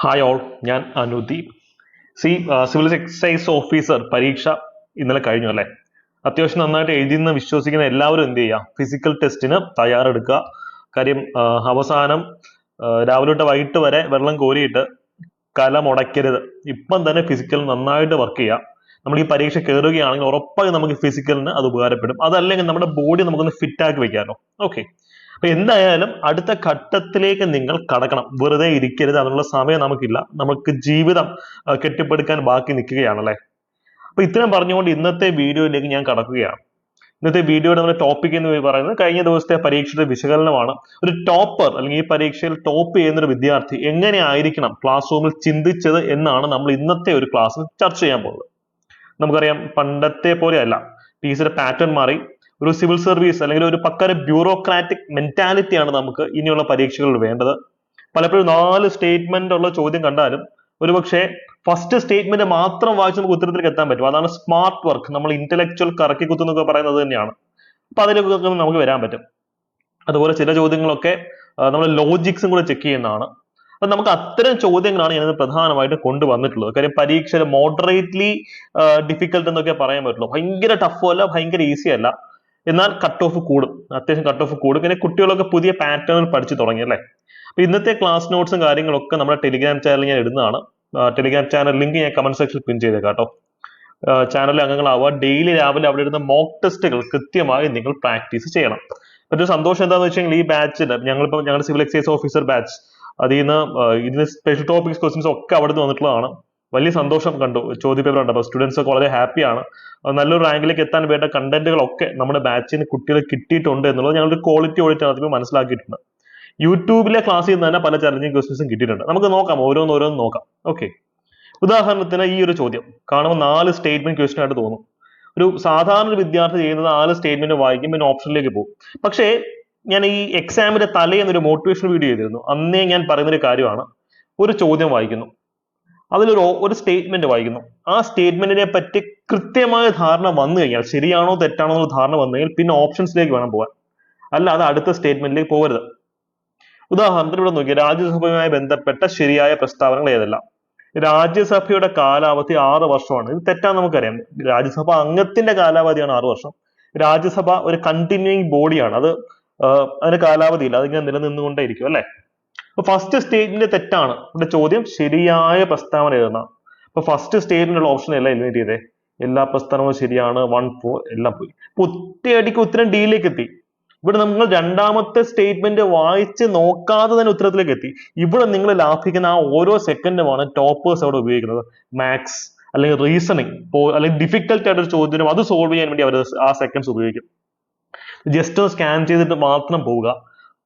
Hi all, ഞാൻ Anudeep. Civil excise officer പരീക്ഷ ഇന്നലെ കഴിഞ്ഞു അല്ലേ? അത്യാവശ്യം നന്നായിട്ട് എഴുതിയെന്ന് വിശ്വസിക്കുന്ന എല്ലാവരും എന്ത് ചെയ്യുക? ഫിസിക്കൽ ടെസ്റ്റിന് തയ്യാറെടുക്കുക. കാര്യം അവസാനം രാവിലെ തൊട്ട് വൈകിട്ട് വരെ വെള്ളം കോരിയിട്ട് കല മുടക്കരുത്. ഇപ്പം തന്നെ ഫിസിക്കൽ നന്നായിട്ട് വർക്ക് ചെയ്യുക. നമ്മൾ ഈ പരീക്ഷ കയറുകയാണെങ്കിൽ ഉറപ്പായും നമുക്ക് ഫിസിക്കലിന് അത് ഉപകാരപ്പെടും. അതല്ലെങ്കിൽ നമ്മുടെ ബോഡി നമുക്കൊന്ന് ഫിറ്റ് ആക്കി വെക്കാമല്ലോ. ഓക്കെ, അപ്പൊ എന്തായാലും അടുത്ത ഘട്ടത്തിലേക്ക് നിങ്ങൾ കടക്കണം. വെറുതെ ഇരിക്കരുത്, അതിനുള്ള സമയം നമുക്കില്ല. നമുക്ക് ജീവിതം കെട്ടിപ്പടുക്കാൻ ബാക്കി നിൽക്കുകയാണല്ലേ. അപ്പൊ ഇത്രയും പറഞ്ഞുകൊണ്ട് ഇന്നത്തെ വീഡിയോയിലേക്ക് ഞാൻ കടക്കുകയാണ്. ഇന്നത്തെ വീഡിയോയുടെ നമ്മുടെ ടോപ്പിക് എന്ന് പറയുന്നത് കഴിഞ്ഞ ദിവസത്തെ പരീക്ഷയുടെ വിശകലനമാണ്. ഒരു ടോപ്പർ അല്ലെങ്കിൽ ഈ പരീക്ഷയിൽ ടോപ്പ് ചെയ്യുന്ന ഒരു വിദ്യാർത്ഥി എങ്ങനെ ആയിരിക്കണം ക്ലാസ് റൂമിൽ ചിന്തിച്ചത് എന്നാണ് നമ്മൾ ഇന്നത്തെ ഒരു ക്ലാസ്സിൽ ചർച്ച ചെയ്യാൻ പോകുന്നത്. നമുക്കറിയാം, പണ്ടത്തെ പോലെയല്ല, ടീച്ചറുടെ പാറ്റേൺ മാറി. ഒരു സിവിൽ സർവീസ് അല്ലെങ്കിൽ ഒരു പക്ക ബ്യൂറോക്രാറ്റിക് മെന്റാലിറ്റിയാണ് നമുക്ക് ഇനിയുള്ള പരീക്ഷകളിൽ വേണ്ടത്. പലപ്പോഴും 4 സ്റ്റേറ്റ്മെന്റ് ഉള്ള ചോദ്യം കണ്ടാലും ഒരുപക്ഷെ ഫസ്റ്റ് സ്റ്റേറ്റ്മെന്റ് മാത്രം വായിച്ച് നമുക്ക് ഉത്തരത്തിലേക്ക് എത്താൻ പറ്റും. അതാണ് സ്മാർട്ട് വർക്ക്, നമ്മൾ ഇന്റലക്ച്വൽ കറക്കി കുത്തുന്നൊക്കെ പറയുന്നത് തന്നെയാണ്. അപ്പൊ അതിലൊക്കെ നമുക്ക് വരാൻ പറ്റും. അതുപോലെ ചില ചോദ്യങ്ങളൊക്കെ നമ്മൾ ലോജിക്സും കൂടെ ചെക്ക് ചെയ്യുന്നതാണ്. അപ്പൊ നമുക്ക് അത്തരം ചോദ്യങ്ങളാണ് ഞാനിത് പ്രധാനമായിട്ടും കൊണ്ടുവന്നിട്ടുള്ളത്. കാര്യം പരീക്ഷയിൽ മോഡറേറ്റ്ലി ഡിഫിക്കൽട്ട് എന്നൊക്കെ പറയാൻ പറ്റുള്ളൂ. ഭയങ്കര ടഫും അല്ല, ഭയങ്കര ഈസി അല്ല. എന്നാൽ കട്ട് ഓഫ് കൂടും, അത്യാവശ്യം കട്ട് ഓഫ് കൂടും. പിന്നെ കുട്ടികളൊക്കെ പുതിയ പാറ്റേൺ പഠിച്ചു തുടങ്ങി അല്ലേ. അപ്പൊ ഇന്നത്തെ ക്ലാസ് നോട്ട്സും കാര്യങ്ങളൊക്കെ നമ്മുടെ ടെലിഗ്രാം ചാനലിൽ ഞാൻ ഇടുന്നതാണ്. ടെലിഗ്രാം ചാനൽ ലിങ്ക് ഞാൻ കമന്റ് സെക്ഷനിൽ പിൻ ചെയ്തേക്കാം കേട്ടോ. ചാനലിൽ അംഗങ്ങളാവുക. ഡെയിലി രാവിലെ അവിടെ ഇടുന്ന മോക്ക് ടെസ്റ്റുകൾ കൃത്യമായി നിങ്ങൾ പ്രാക്ടീസ് ചെയ്യണം. മറ്റൊരു സന്തോഷം എന്താണെന്ന് വെച്ചാൽ ഈ ബാച്ചിൽ ഞങ്ങളുടെ സിവിൽ എക്സൈസ് ഓഫീസർ ബാച്ച്, അതിൽ നിന്ന് ഇതിന് സ്പെഷ്യൽ ടോപ്പിക്സ് ക്വസ്റ്റ്യൻസ് ഒക്കെ അവിടെ നിന്ന് വന്നിട്ടുള്ളതാണ്. വലിയ സന്തോഷം കണ്ടു, ചോദ്യപേപ്പർ ഉണ്ട്. അപ്പോൾ സ്റ്റുഡൻസ് ഒക്കെ വളരെ ഹാപ്പിയാണ്. നല്ലൊരു റാങ്കിലേക്ക് എത്താൻ വേണ്ട കണ്ടന്റുകളൊക്കെ നമ്മുടെ ബാച്ചിന് കുട്ടികൾ കിട്ടിയിട്ടുണ്ട് എന്നുള്ളത് ഞങ്ങളുടെ ക്വാളിറ്റി ഓഡിറ്റ് മനസ്സിലാക്കിയിട്ടുണ്ട്. യൂട്യൂബിലെ ക്ലാസ്സിൽ നിന്ന് തന്നെ പല ചലഞ്ചിങ് ക്വസ്റ്റ്യൻസും കിട്ടിയിട്ടുണ്ട്. നമുക്ക് നോക്കാം, ഓരോന്നോരോന്ന് നോക്കാം. ഓക്കെ, ഉദാഹരണത്തിന് ഈ ഒരു ചോദ്യം കാണുമ്പോൾ 4 സ്റ്റേറ്റ്മെന്റ് ക്വസ്റ്റ്യൻ ആയിട്ട് തോന്നും. ഒരു സാധാരണ വിദ്യാർത്ഥി ചെയ്യുന്നത് 4 സ്റ്റേറ്റ്മെന്റ് വായിക്കും, പിന്നെ ഓപ്ഷനിലേക്ക് പോകും. പക്ഷേ ഞാൻ ഈ എക്സാമിന്റെ തലേന്നൊരു മോട്ടിവേഷൻ വീഡിയോ ചെയ്തിരുന്നു. അന്നേ ഞാൻ പറയുന്നൊരു കാര്യമാണ്, ഒരു ചോദ്യം വായിക്കുന്നു, അതിലൊരു സ്റ്റേറ്റ്മെന്റ് വായിക്കുന്നു. ആ സ്റ്റേറ്റ്മെന്റിനെ പറ്റി കൃത്യമായ ധാരണ വന്നു കഴിഞ്ഞാൽ, ശരിയാണോ തെറ്റാണോ എന്നുള്ള ധാരണ വന്നു കഴിഞ്ഞാൽ പിന്നെ ഓപ്ഷൻസിലേക്ക് വേണം പോകാൻ, അല്ലാതെ അടുത്ത സ്റ്റേറ്റ്മെന്റിലേക്ക് പോകരുത്. ഉദാഹരണത്തിന് ഇവിടെ നോക്കിയാൽ രാജ്യസഭയുമായി ബന്ധപ്പെട്ട ശരിയായ പ്രസ്താവനകൾ ഏതെല്ലാം? രാജ്യസഭയുടെ കാലാവധി 6 വർഷമാണ്. ഇത് തെറ്റാന്ന് നമുക്കറിയാം. രാജ്യസഭ അംഗത്തിന്റെ കാലാവധിയാണ് 6 വർഷം. രാജ്യസഭ ഒരു കണ്ടിന്യൂയിങ് ബോഡിയാണ്. അതിന് കാലാവധിയില്ല, അതിങ്ങനെ നിലനിന്നുകൊണ്ടേയിരിക്കും അല്ലെ. അപ്പൊ ഫസ്റ്റ് സ്റ്റേറ്റ്മെന്റ് തെറ്റാണ്. ഇവിടെ ചോദ്യം ശരിയായ പ്രസ്താവന എഴുതുന്ന. അപ്പൊ ഫസ്റ്റ് സ്റ്റേറ്റ്മെന്റ് ഓപ്ഷൻ എല്ലാം എലിമിനേറ്റ് ചെയ്തേ. എല്ലാ പ്രസ്താവനകളും ശരിയാണ്, 1, 4 എല്ലാം പോയി. അപ്പൊ ഒറ്റയടിക്ക് ഉത്തരം ഡിയിലേക്ക് എത്തി. ഇവിടെ നമ്മൾ രണ്ടാമത്തെ സ്റ്റേറ്റ്മെന്റ് വായിച്ച് നോക്കാതെ തന്നെ ഉത്തരത്തിലേക്ക് എത്തി. ഇവിടെ നിങ്ങൾ ലാഭിക്കുന്ന ആ ഓരോ സെക്കൻഡുമാണ് ടോപ്പേഴ്സ് അവിടെ ഉപയോഗിക്കുന്നത്. മാത്സ് അല്ലെങ്കിൽ റീസണിങ് അല്ലെങ്കിൽ ഡിഫിക്കൽട്ട് ആയിട്ടൊരു ചോദ്യം അത് സോൾവ് ചെയ്യാൻ വേണ്ടി അവർ ആ സെക്കൻഡ്സ് ഉപയോഗിക്കും. ജസ്റ്റ് ഒന്ന് സ്കാൻ ചെയ്തിട്ട് മാത്രം പോവുക.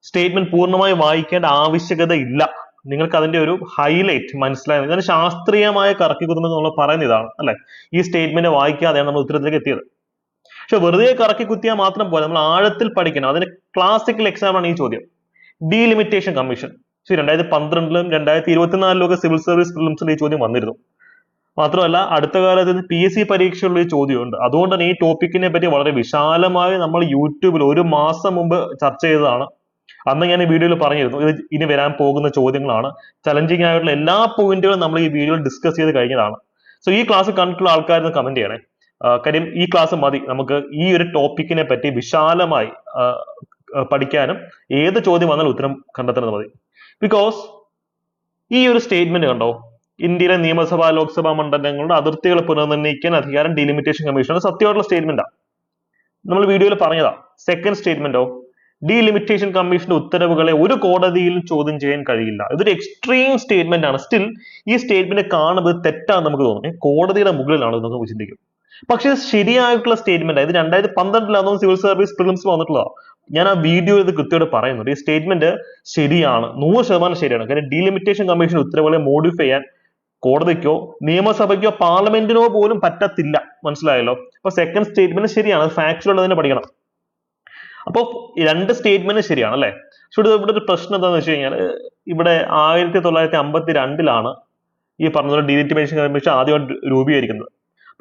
സ്റ്റേറ്റ്മെന്റ് പൂർണ്ണമായി വായിക്കേണ്ട ആവശ്യകത ഇല്ല. നിങ്ങൾക്ക് അതിന്റെ ഒരു ഹൈലൈറ്റ് മനസ്സിലായത്. ഞാൻ ശാസ്ത്രീയമായ കറക്കി കുത്തുന്നത് നമ്മൾ പറയുന്ന ഇതാണ് അല്ലെ. ഈ സ്റ്റേറ്റ്മെന്റ് വായിക്കാതെയാണ് നമ്മൾ ഉത്തരത്തിലേക്ക് എത്തിയത്. പക്ഷെ വെറുതെ കറക്കി കുത്തിയാൽ മാത്രം പോലെ, നമ്മൾ ആഴത്തിൽ പഠിക്കണം. അതിന് ക്ലാസിക്കൽ എക്സാം ആണ് ഈ ചോദ്യം. ഡീലിമിറ്റേഷൻ കമ്മീഷൻ 2012-ലും 2024-ലും ഒക്കെ സിവിൽ സർവീസ് പ്രിലിംസിൽ ഈ ചോദ്യം വന്നിരുന്നു. മാത്രമല്ല അടുത്ത കാലത്ത് PSC പരീക്ഷയുള്ള ഈ ചോദ്യമുണ്ട്. അതുകൊണ്ട് തന്നെ ഈ ടോപ്പിക്കിനെ പറ്റി വളരെ വിശാലമായി നമ്മൾ യൂട്യൂബിൽ 1 മാസം മുമ്പ് ചർച്ച ചെയ്തതാണ്. അന്ന് ഞാൻ ഈ വീഡിയോയിൽ പറഞ്ഞിരുന്നു, ഇത് ഇനി വരാൻ പോകുന്ന ചോദ്യങ്ങളാണ്. ചലഞ്ചിങ് ആയിട്ടുള്ള എല്ലാ പോയിന്റുകളും നമ്മൾ ഈ വീഡിയോയിൽ ഡിസ്കസ് ചെയ്ത് കഴിഞ്ഞതാണ്. സോ ഈ ക്ലാസ് കണ്ടിട്ടുള്ള ആൾക്കാർ കമന്റ് ചെയ്യണേ. കാര്യം ഈ ക്ലാസ് മതി നമുക്ക് ഈ ഒരു ടോപ്പിക്കിനെ പറ്റി വിശാലമായി പഠിക്കാനും ഏത് ചോദ്യം വന്നാലും ഉത്തരം കണ്ടെത്തുന്നത് മതി. ബിക്കോസ് ഈ ഒരു സ്റ്റേറ്റ്മെന്റ് കണ്ടോ, ഇന്ത്യയിലെ നിയമസഭാ ലോക്സഭാ മണ്ഡലങ്ങളുടെ അതിർത്തികൾ പുനർനിർണ്ണയിക്കാൻ അധികാരം ഡീലിമിറ്റേഷൻ കമ്മീഷനാണ്. സത്യമായിട്ടുള്ള സ്റ്റേറ്റ്മെന്റാ, നമ്മൾ വീഡിയോയിൽ പറഞ്ഞതാ. സെക്കൻഡ് സ്റ്റേറ്റ്മെന്റോ, ഡീലിമിറ്റേഷൻ കമ്മീഷന്റെ ഉത്തരവുകളെ ഒരു കോടതിയിലും ചോദ്യം ചെയ്യാൻ കഴിയില്ല. ഇതൊരു എക്സ്ട്രീം സ്റ്റേറ്റ്മെന്റ് ആണ്. സ്റ്റിൽ ഈ സ്റ്റേറ്റ്മെന്റ് കാണുമ്പോൾ തെറ്റാന്ന് നമുക്ക് തോന്നും. കോടതിയുടെ മുകളിലാണ് നമുക്ക് ചിന്തിക്കും. പക്ഷെ ശരിയായിട്ടുള്ള സ്റ്റേറ്റ്മെന്റ്, ഇത് 2012-ലാണോ സിവിൽ സർവീസ് പ്രിലിംസ് വന്നിട്ടുള്ളതാണ്. ഞാൻ ആ വീഡിയോ ഇത് കൃത്യമായിട്ട് പറയുന്നുണ്ട്. ഈ സ്റ്റേറ്റ്മെന്റ് ശരിയാണ്, 100% ശരിയാണ്. കാര്യം ഡീലിമിറ്റേഷൻ കമ്മീഷൻ ഉത്തരവുകളെ മോഡിഫൈ ചെയ്യാൻ കോടതിക്കോ നിയമസഭയ്ക്കോ പാർലമെന്റിനോ പോലും പറ്റത്തില്ല. മനസ്സിലായല്ലോ. അപ്പൊ സെക്കൻഡ് സ്റ്റേറ്റ്മെന്റ് ശരിയാണ്, ഫാക്ച്വൽ ഉള്ളത് തന്നെ പഠിക്കണം. അപ്പൊ 2 സ്റ്റേറ്റ്മെന്റ് ശരിയാണ് അല്ലെ. പക്ഷെ ഇവിടെ ഒരു പ്രശ്നം എന്താണെന്ന് വെച്ച് കഴിഞ്ഞാൽ, ഇവിടെ 1952-ലാണ് ഈ പറഞ്ഞ ഡീലിമിറ്റേഷൻ കമ്മീഷൻ ആദ്യമായിട്ട് രൂപീകരിക്കുന്നത്.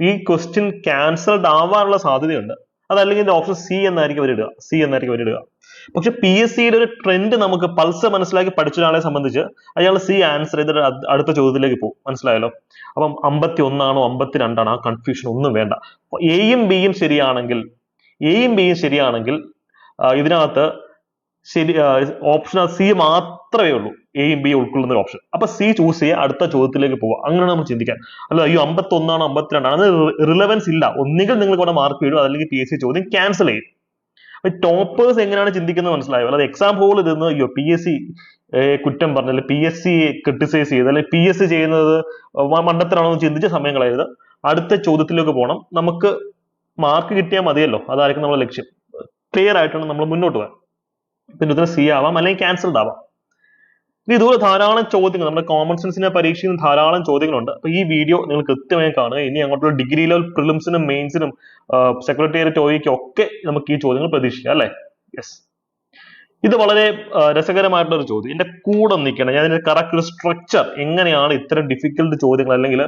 ഈ ക്വസ്റ്റ്യൻ ക്യാൻസൽഡ് ആവാനുള്ള സാധ്യതയുണ്ട്. അതല്ലെങ്കിൽ ഓപ്ഷൻ സി എന്നായിരിക്കും അവരിടുക. പക്ഷെ പി എസ് സിയുടെ ഒരു ട്രെൻഡ് നമുക്ക് പൾസ് മനസ്സിലാക്കി പഠിച്ച ഒരാളെ സംബന്ധിച്ച് അയാൾ സി ആൻസർ ചെയ്തിട്ട് അടുത്ത ചോദ്യത്തിലേക്ക് പോകും. മനസ്സിലായല്ലോ? അപ്പം 51 52 ആ കൺഫ്യൂഷൻ ഒന്നും വേണ്ട. എയും ബിയും ശരിയാണെങ്കിൽ ഇതിനകത്ത് ശരി ഓപ്ഷൻ സി മാത്രമേ ഉള്ളൂ, എയും ബി ഉൾക്കൊള്ളുന്ന ഒരു ഓപ്ഷൻ. അപ്പൊ സി ചൂസ് ചെയ്യുക, അടുത്ത ചോദ്യത്തിലേക്ക് പോവുക. അങ്ങനെയാണ് നമ്മൾ ചിന്തിക്കാൻ. അല്ല അയ്യോ 51 52 അത് റിലവൻസ് ഇല്ല. ഒന്നുകിൽ നിങ്ങൾക്ക് ഇവിടെ മാർക്ക് വീഴും, അല്ലെങ്കിൽ പി എസ് സി ചോദ്യം ക്യാൻസൽ ചെയ്യും. അപ്പൊ ടോപ്പേഴ്സ് എങ്ങനെയാണ് ചിന്തിക്കുന്നത് മനസ്സിലായോ? അല്ലാതെ എക്സാം ഹോളിൽ ഇരുന്ന് അയ്യോ പി എസ് സി കുറ്റം പറഞ്ഞ, പി എസ് സി ക്രിട്ടിസൈസ് ചെയ്ത്, അല്ലെങ്കിൽ പി എസ് സി ചെയ്യുന്നത് മണ്ടത്തരാണോ എന്ന് ചിന്തിച്ച സമയം കളയരുത്. അടുത്ത ചോദ്യത്തിലേക്ക് പോകണം. നമുക്ക് മാർക്ക് കിട്ടിയാൽ മതിയല്ലോ, അതായിരിക്കും നമ്മുടെ ലക്ഷ്യം. ക്ലിയർ ആയിട്ടാണ് നമ്മൾ മുന്നോട്ട് പോകാൻ. പിന്നെ ഉത്തരം സി ആവാം, അല്ലെങ്കിൽ ക്യാൻസൽഡ് ആവാം. ഇതുപോലെ ധാരാളം ചോദ്യങ്ങൾ നമ്മുടെ കോമൺ സെൻസിന്റെ പരീക്ഷയിൽ ധാരാളം ചോദ്യങ്ങളുണ്ട്. അപ്പൊ ഈ വീഡിയോ നിങ്ങൾ കൃത്യമായി കാണുക. ഇനി അങ്ങോട്ടുള്ള ഡിഗ്രി ലെവൽ പ്രിലിംസിനും മെയിൻസിനും സെക്രട്ടേറിയറ്റ് ഒയ്ക്കും ഒക്കെ നമുക്ക് ഈ ചോദ്യങ്ങൾ പ്രതീക്ഷിക്കാം, അല്ലെ? യെസ്, ഇത് വളരെ രസകരമായിട്ടുള്ള ഒരു ചോദ്യം. ഇതിന്റെ കൂടെ നിൽക്കണം ഞാൻ ഇതിന്റെ കറക്റ്റ് ഒരു സ്ട്രക്ചർ, എങ്ങനെയാണ് ഇത്തരം ഡിഫിക്കൽട്ട് ചോദ്യങ്ങൾ അല്ലെങ്കിൽ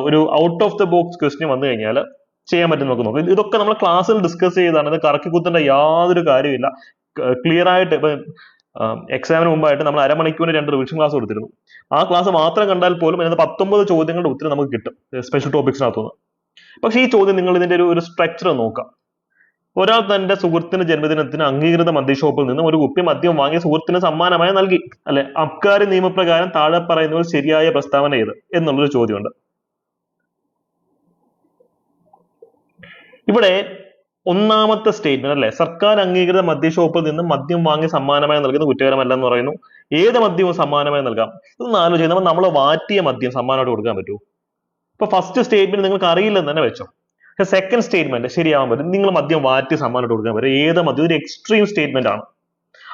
ഒരു out of the box question വന്നു കഴിഞ്ഞാൽ ചെയ്യാൻ പറ്റും നമുക്ക് നോക്കാം. ഇതൊക്കെ നമ്മൾ ക്ലാസ്സിൽ ഡിസ്കസ് ചെയ്താണ്. ഇത് കറക്കി കുത്തേണ്ട യാതൊരു കാര്യമില്ല. ക്ലിയർ ആയിട്ട് ഇപ്പൊ എക്സാമിന് മുമ്പായിട്ട് നമ്മൾ അരമണിക്കൂറിന് 2 റിവിഷൻ ക്ലാസ് കൊടുത്തിരുന്നു. ആ ക്ലാസ് മാത്രം കണ്ടാൽ പോലും അതിനകത്ത് 19 ചോദ്യങ്ങളുടെ ഉത്തരം നമുക്ക് കിട്ടും സ്പെഷ്യൽ ടോപ്പിക്സിനകത്തുനിന്ന്. പക്ഷെ ഈ ചോദ്യം നിങ്ങൾ ഇതിന്റെ ഒരു സ്ട്രക്ചർ നോക്കാം. ഒരാൾ തന്റെ സുഹൃത്തിന് ജന്മദിനത്തിന് അംഗീകൃത മദ്യഷോപ്പിൽ നിന്നും ഒരു കുപ്പി മദ്യം വാങ്ങിയ സുഹൃത്തിന് സമ്മാനമായി നൽകി, അല്ലെ? അബ്കാരി നിയമപ്രകാരം താഴെ പറയുന്നതിൽ ശരിയായ പ്രസ്താവന ഏത് എന്നുള്ളൊരു ചോദ്യമുണ്ട്. ഇവിടെ ഒന്നാമത്തെ സ്റ്റേറ്റ്മെന്റ്, അല്ലെ? സർക്കാർ അംഗീകൃത മദ്യഷോപ്പിൽ നിന്നും മദ്യം വാങ്ങി സമ്മാനമായി നൽകുന്ന കുറ്റകരമല്ല എന്ന് പറയുന്നു. ഏത് മദ്യവും സമ്മാനമായി നൽകാം. ഇതൊന്ന് ആലോചിക്കുന്നത്, നമ്മൾ വാറ്റിയ മദ്യം സമ്മാനമായിട്ട് കൊടുക്കാൻ പറ്റുമോ? ഇപ്പൊ ഫസ്റ്റ് സ്റ്റേറ്റ്മെന്റ് നിങ്ങൾക്ക് അറിയില്ലെന്ന് തന്നെ വെച്ചോ. പക്ഷെ സെക്കൻഡ് സ്റ്റേറ്റ്മെന്റ് ശരിയാവാൻ പറ്റും. നിങ്ങൾ മദ്യം വാറ്റി സമ്മാനമായിട്ട് കൊടുക്കാൻ പറ്റും. ഏത് മദ്യം? ഒരു എക്സ്ട്രീം സ്റ്റേറ്റ്മെന്റ് ആണ്.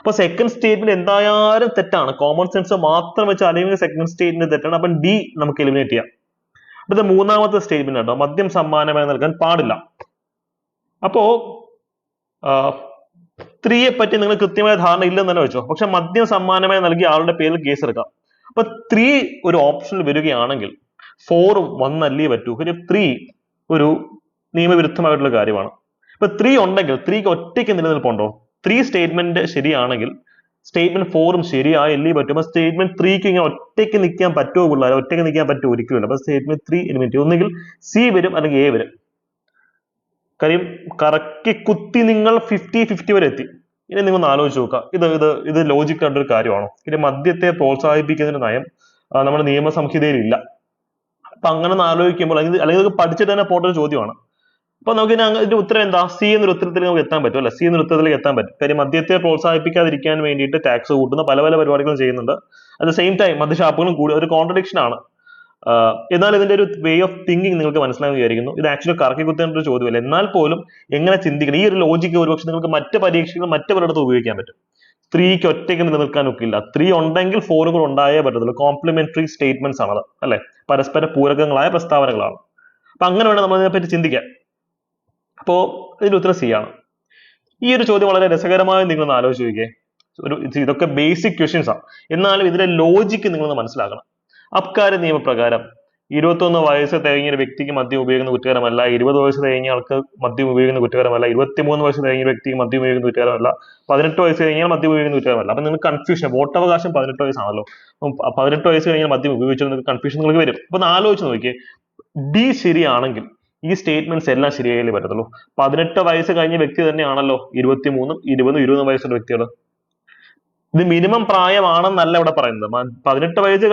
അപ്പൊ സെക്കൻഡ് സ്റ്റേറ്റ്മെന്റ് എന്തായാലും തെറ്റാണ്. കോമൺ സെൻസ് മാത്രം വെച്ച് അല്ലെങ്കിൽ സെക്കൻഡ് സ്റ്റേറ്റ്മെന്റ് തെറ്റാണ്. അപ്പം ഡി നമുക്ക് എലിമിനേറ്റ് ചെയ്യാം. അടുത്ത മൂന്നാമത്തെ സ്റ്റേറ്റ്മെന്റ് ഉണ്ടോ, മദ്യം സമ്മാനമായി നൽകാൻ പാടില്ല. അപ്പോ 3യെ പറ്റി നിങ്ങൾ കൃത്യമായ ധാരണ ഇല്ലെന്ന് തന്നെ വെച്ചോ. പക്ഷെ മദ്യം സമ്മാനമായി നൽകിയ ആളുടെ പേരിൽ കേസ് എടുക്കാം. അപ്പൊ 3 ഒരു ഓപ്ഷനിൽ വരികയാണെങ്കിൽ 4 വന്നല്ലേ പറ്റൂ. 3 ഒരു നിയമവിരുദ്ധമായിട്ടുള്ള കാര്യമാണ്. ഇപ്പൊ 3 ഉണ്ടെങ്കിൽ 3ക്ക് ഒറ്റയ്ക്ക് നിലനിൽപ്പുണ്ടോ? 3 സ്റ്റേറ്റ്മെന്റ് ശരിയാണെങ്കിൽ സ്റ്റേറ്റ്മെന്റ് 4ഉം ശരിയായല്ലേ പറ്റും. അപ്പൊ സ്റ്റേറ്റ്മെന്റ് 3ക്ക് ഇങ്ങനെ ഒറ്റയ്ക്ക് നിൽക്കാൻ പറ്റുമോ പിള്ളേർ? ഒറ്റയ്ക്ക് നിൽക്കാൻ പറ്റുമോ? ഒരിക്കലും. അപ്പൊ സ്റ്റേറ്റ്മെന്റ് 3 എലിമിനേറ്റ്. ഒന്നുകിൽ സി വരും, അല്ലെങ്കിൽ എ വരും. കാര്യം കറക്കി കുത്തി നിങ്ങൾ 50-50 വരെ എത്തി. ഇനി നിങ്ങൾ ഒന്ന് ആലോചിച്ച് നോക്കുക, ഇത് ലോജിക് ആയിട്ടൊരു കാര്യമാണോ? ഇനി മദ്യത്തെ പ്രോത്സാഹിപ്പിക്കുന്നതിന് നയം നമ്മുടെ നിയമസംഹിതയിൽ ഇല്ല. അപ്പൊ അങ്ങനെ ആലോചിക്കുമ്പോൾ അല്ലെങ്കിൽ ഇത് പഠിച്ചിട്ട് തന്നെ പോട്ടൊരു ചോദ്യമാണ്. അപ്പൊ നമുക്ക് ഇതിന്റെ ഉത്തരം എന്താ? സി എന്നൊരു ഉത്തരത്തിൽ നമുക്ക് എത്താൻ പറ്റും, അല്ലെ? സി എന്നൊരു ഉത്തരത്തിലേക്ക് എത്താൻ പറ്റും. കാര്യം മദ്യത്തെ പ്രോത്സാഹിപ്പിക്കാതിരിക്കാൻ വേണ്ടിയിട്ട് ടാക്സ് കൂട്ടുന്ന പല പല പരിപാടികളും ചെയ്യുന്നുണ്ട്. അറ്റ് ദ സെയിം ടൈം മദ്യഷാപ്പുകളും കൂടി ഒരു കോൺട്രഡിക്ഷൻ ആണ്. എന്നാൽ ഇതിന്റെ ഒരു വേ ഓഫ് തിങ്കിങ് നിങ്ങൾക്ക് മനസ്സിലായെന്ന് വിചാരിക്കുന്നു. ഇത് ആക്ച്വലി കറക്കി കുത്തേണ്ട ഒരു ചോദ്യമല്ല. എന്നാൽ പോലും എങ്ങനെ ചിന്തിക്കണം, ഈ ഒരു ലോജിക്ക് ഒരുപക്ഷെ നിങ്ങൾക്ക് മറ്റ് പരീക്ഷകൾ മറ്റു പലയിടത്തും ഉപയോഗിക്കാൻ പറ്റും. 3ക്ക് ഒറ്റയ്ക്ക് നിലനിൽക്കാൻ ഒക്കില്ല. 3 ഉണ്ടെങ്കിൽ 4 കൂടെ ഉണ്ടായേ പറ്റത്തുള്ളൂ. കോംപ്ലിമെന്ററി സ്റ്റേറ്റ്മെന്റ്സ് ആണത്, അല്ലെ? പരസ്പര പൂരകങ്ങളായ പ്രസ്താവനകളാണ്. അപ്പൊ അങ്ങനെ വേണം നമ്മൾ ഇതിനെപ്പറ്റി ചിന്തിക്കാൻ. അപ്പോ ഇതിന്റെ ഉത്തരം സി ആണ്. ഈ ഒരു ചോദ്യം വളരെ രസകരമായി നിങ്ങളൊന്ന് ആലോചിച്ച് നോക്കിയേ. ഇതൊക്കെ ബേസിക് ക്വസ്റ്റ്യൻസ് ആണ്. എന്നാലും ഇതിലെ ലോജിക്ക് നിങ്ങളൊന്ന് മനസ്സിലാക്കണം. അബ്കാരി നിയമപ്രകാരം 21 വയസ്സ് തികഞ്ഞ ഒരു വ്യക്തിക്ക് മദ്യം ഉപയോഗിക്കുന്ന കുറ്റകരമല്ല, 20 വയസ്സ് തികഞ്ഞ ആൾക്ക് മദ്യം ഉപയോഗിക്കുന്ന കുറ്റകരമല്ല, 23 വയസ്സ് തികഞ്ഞ വ്യക്തിക്ക് മദ്യം ഉപയോഗിക്കുന്ന കുറ്റകരമല്ല, 18 വയസ്സ് കഴിഞ്ഞാൽ മദ്യം ഉപയോഗിക്കുന്ന കുറ്റകരമല്ല. അപ്പൊ നിങ്ങൾക്ക് കൺഫ്യൂഷൻ, വോട്ടവകാശം 18 വയസ്സാണല്ലോ. 18 വയസ്സ് കഴിഞ്ഞാൽ മദ്യം ഉപയോഗിച്ചാൽ നിങ്ങൾക്ക് കൺഫ്യൂഷൻ നിങ്ങൾക്ക് വരും. അപ്പൊ ആലോചിച്ച് നോക്കിയേ, ഡി ശരിയാണെങ്കിൽ ഈ സ്റ്റേറ്റ്മെന്റ്സ് എല്ലാം ശരിയായാലേ പറ്റത്തുള്ളൂ. 18 വയസ്സ് കഴിഞ്ഞ വ്യക്തി തന്നെയാണല്ലോ 23, 20 വയസ്സുള്ള വ്യക്തികൾ. ഇത് മിനിമം പ്രായമാണെന്നല്ല ഇവിടെ പറയുന്നത്. 18 വയസ്സ്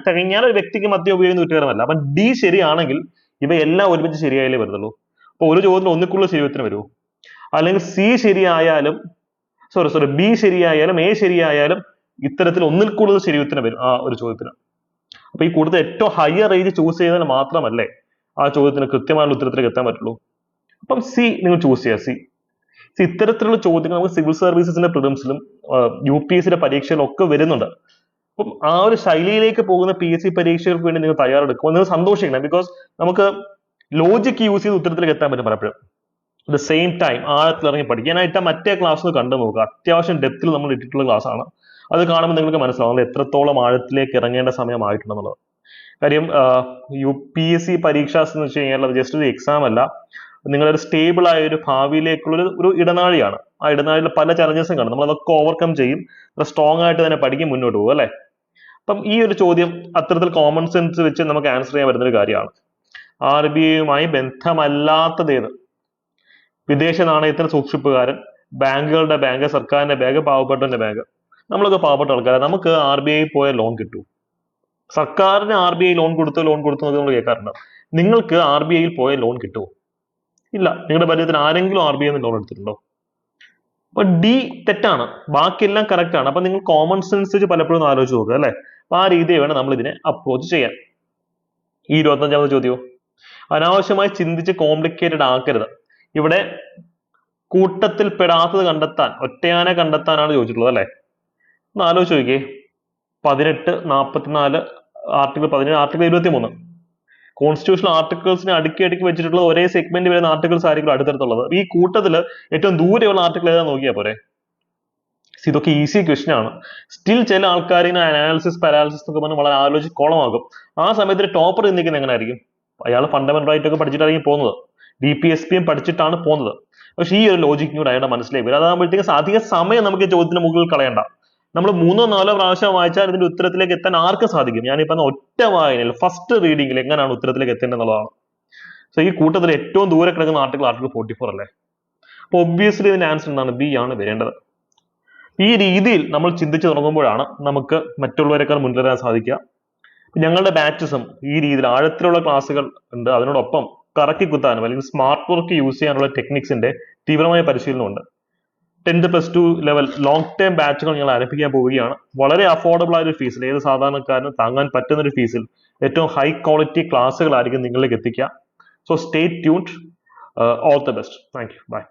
തികഞ്ഞാൽ ഒരു വ്യക്തിക്ക് മദ്യം ഉപയോഗിക്കുന്ന കുറ്റകരമല്ല. അപ്പൊ ഡി ശരിയാണെങ്കിൽ ഇവയെല്ലാം ഒരുമിച്ച് ശരിയായാലേ വരുന്നുള്ളൂ. അപ്പൊ ഒരു ചോദ്യത്തിൽ ഒന്നിക്കുള്ള ശരി ഉത്തരം വരൂ. അല്ലെങ്കിൽ സി ശരിയായാലും ബി ശരിയായാലും എ ശരിയായാലും ഇത്തരത്തിൽ ഒന്നിൽ കൂടുതൽ ശരി ഉത്തരം വരും ആ ഒരു ചോദ്യത്തിന്. അപ്പൊ ഈ കൂടുതൽ ഏറ്റവും ഹയർ ഏജ് ചൂസ് ചെയ്താൽ മാത്രമല്ലേ ആ ചോദ്യത്തിന് കൃത്യമായ ഉത്തരത്തിലേക്ക് എത്താൻ പറ്റുള്ളൂ. അപ്പം സി നിങ്ങൾ ചൂസ് ചെയ്യുക. സി ഇത്തരത്തിലുള്ള ചോദ്യങ്ങൾ നമുക്ക് സിവിൽ സർവീസസിന്റെ പ്രിലിംസിലും UPSCയുടെ പരീക്ഷയിലും ഒക്കെ വരുന്നുണ്ട്. അപ്പം ആ ഒരു ശൈലിയിലേക്ക് പോകുന്ന PSC പരീക്ഷകൾക്ക് വേണ്ടി നിങ്ങൾ തയ്യാറെടുക്കുമ്പോൾ നിങ്ങൾ സന്തോഷിക്കണം. ബിക്കോസ് നമുക്ക് ലോജിക് യൂസ് ചെയ്ത് ഉത്തരത്തിലേക്ക് എത്താൻ പറ്റും പലപ്പോഴും. അറ്റ് ദ സെയിം ടൈം ആഴത്തിൽ ഇറങ്ങി പഠിക്കാനായിട്ട് മറ്റേ ക്ലാസ് കണ്ടു നോക്കുക. അത്യാവശ്യം ഡെപ്തിൽ നമ്മൾ ഇട്ടിട്ടുള്ള ക്ലാസ് ആണ്. അത് കാണുമ്പോൾ നിങ്ങൾക്ക് മനസ്സിലാവും നമ്മൾ എത്രത്തോളം ആഴത്തിലേക്ക് ഇറങ്ങേണ്ട സമയമായിട്ടുണ്ടെന്നുള്ളത്. കാര്യം UPSC പരീക്ഷാസ് എന്ന് വെച്ച് കഴിഞ്ഞാൽ അത് ജസ്റ്റ് ഒരു എക്സാം അല്ല, നിങ്ങളൊരു സ്റ്റേബിൾ ആയ ഒരു ഭാവിയിലേക്കുള്ള ഒരു ഇടനാഴിയാണ്. ഇടുന്നതായിട്ടുള്ള പല ചലഞ്ചസും കാണും. നമ്മൾ അതൊക്കെ ഓവർകം ചെയ്യും, സ്ട്രോങ് ആയിട്ട് തന്നെ പഠിക്കും, മുന്നോട്ട് പോകും അല്ലെ. അപ്പം ഈ ഒരു ചോദ്യം അത്തരത്തിൽ കോമൺ സെൻസ് വെച്ച് നമുക്ക് ആൻസർ ചെയ്യാൻ പറ്റുന്ന ഒരു കാര്യമാണ്. RBIയുമായി ബന്ധമല്ലാത്തത് ഏത്? വിദേശ നാണയത്തിന് സൂക്ഷിപ്പുകാരൻ, ബാങ്കുകളുടെ ബാങ്ക്, സർക്കാരിന്റെ ബാങ്ക്, പാവപ്പെട്ടവന്റെ ബാങ്ക്. നമ്മളൊക്കെ പാവപ്പെട്ട ആൾക്കാരാണ്, നമുക്ക് RBI പോയ ലോൺ കിട്ടൂ? സർക്കാരിന് RBI ലോൺ കൊടുത്തു നമ്മൾ കേൾക്കാറുണ്ട്. നിങ്ങൾക്ക് RBIയിൽ പോയ ലോൺ കിട്ടുമോ? ഇല്ല. നിങ്ങളുടെ പരിചയത്തിൽ ആരെങ്കിലും RBI ലോൺ എടുത്തിട്ടുണ്ടോ? അപ്പൊ ഡി തെറ്റാണ്, ബാക്കിയെല്ലാം കറക്റ്റ് ആണ്. അപ്പൊ നിങ്ങൾ കോമൺ സെൻസ് വെച്ച് പലപ്പോഴും ആലോചിച്ച് നോക്കുക അല്ലെ. അപ്പൊ ആ രീതിയിൽ വേണം നമ്മൾ ഇതിനെ അപ്രോച്ച് ചെയ്യാൻ. ഈ 25ാമത് ചോദ്യമോ, അനാവശ്യമായി ചിന്തിച്ച് കോംപ്ലിക്കേറ്റഡ് ആക്കരുത്. ഇവിടെ കൂട്ടത്തിൽ പെടാത്തത് കണ്ടെത്താൻ, ഒറ്റയാനെ കണ്ടെത്താനാണ് ചോദിച്ചിട്ടുള്ളത് അല്ലെ. ഒന്ന് ആലോചിച്ച് നോക്കിയേ. 18, 44, ആർട്ടിക്കിൾ 17, ആർട്ടിക്കിൾ 23 കോൺസ്റ്റിറ്റ്യൂഷണൽ ആർട്ടിക്കിൾസിനെ അടുക്കി വെച്ചിട്ടുള്ള ഒരേ സെഗ്മെന്റ് വരുന്ന ആർട്ടിക്കിൾസ് ആയിരിക്കും അടുത്തടുത്തുള്ളത്. ഈ കൂട്ടത്തിൽ ഏറ്റവും ദൂരെയുള്ള ആർട്ടിക്കിൾ ഏതാ നോക്കിയാൽ പോരെ. ഇതൊക്കെ ഈസി ക്വസ്റ്റ്യൻ ആണ്. സ്റ്റിൽ ചില ആൾക്കാർ അനാലിസിസ് പാരാലിസിസ് എന്നൊക്കെ പറഞ്ഞ് വളരെ ആലോചിച്ച് കോളമാകും. ആ സമയത്ത് ടോപ്പർ ചിന്തിക്കുന്നത് എങ്ങനെ ആയിരിക്കും? അയാൾ ഫണ്ടമെന്റൽ റൈറ്റ് ഒക്കെ പഠിച്ചിട്ടായിരിക്കും പോകുന്നത്, DPSPയും പഠിച്ചിട്ടാണ് പോകുന്നത്. പക്ഷെ ഈ ഒരു ലോജിക്കും കൂടെ അയാളുടെ മനസ്സിലേക്ക് വരും. അതാകുമ്പോഴത്തേക്ക് അധിക സമയം നമുക്ക് ഈ ചോദ്യത്തിന് മുകളിൽ കളയണ്ട. നമ്മൾ 3 or 4 പ്രാവശ്യം വായിച്ചാൽ ഇതിന്റെ ഉത്തരത്തിലേക്ക് എത്താൻ ആർക്കും സാധിക്കും. ഞാൻ ഈ പറഞ്ഞ ഒറ്റ വായനയിൽ ഫസ്റ്റ് റീഡിംഗിൽ എങ്ങനെയാണ് ഉത്തരത്തിലേക്ക് എത്തേണ്ടത് എന്നുള്ളതാണ്. സോ ഈ കൂട്ടത്തിൽ ഏറ്റവും ദൂരെ കിടക്കുന്ന ആർട്ടിക്കിൾ 44 അല്ലേ. അപ്പൊ ഒബ്വിയസ്ലി ഇതിന്റെ ആൻസർ എന്താണ്? ബി ആണ് വരേണ്ടത്. ഈ രീതിയിൽ നമ്മൾ ചിന്തിച്ചു തുടങ്ങുമ്പോഴാണ് നമുക്ക് മറ്റുള്ളവരെക്കാൾ മുൻവരാൻ സാധിക്കുക. ഞങ്ങളുടെ ബാച്ചസും ഈ രീതിയിൽ ആഴത്തിലുള്ള ക്ലാസ്സുകൾ ഉണ്ട്. അതിനോടൊപ്പം കറക്കി കുത്താനും അല്ലെങ്കിൽ സ്മാർട്ട് വർക്ക് യൂസ് ചെയ്യാനുള്ള ടെക്നിക്സിന്റെ തീവ്രമായ പരിശീലനമുണ്ട്. 10th plus 2 level long term ബാച്ചുകൾ ഞങ്ങൾ ആരംഭിക്കാൻ പോവുകയാണ്. വളരെ അഫോർഡബിൾ ആയ ഒരു ഫീസിൽ, ഏത് സാധാരണക്കാരനും താങ്ങാൻ പറ്റുന്ന ഒരു ഫീസിൽ ഏറ്റവും ഹൈ ക്വാളിറ്റി ക്ലാസ്സുകളായിരിക്കും നിങ്ങളിലേക്ക് എത്തിക്കുക. So stay tuned. All the best. Thank you. By.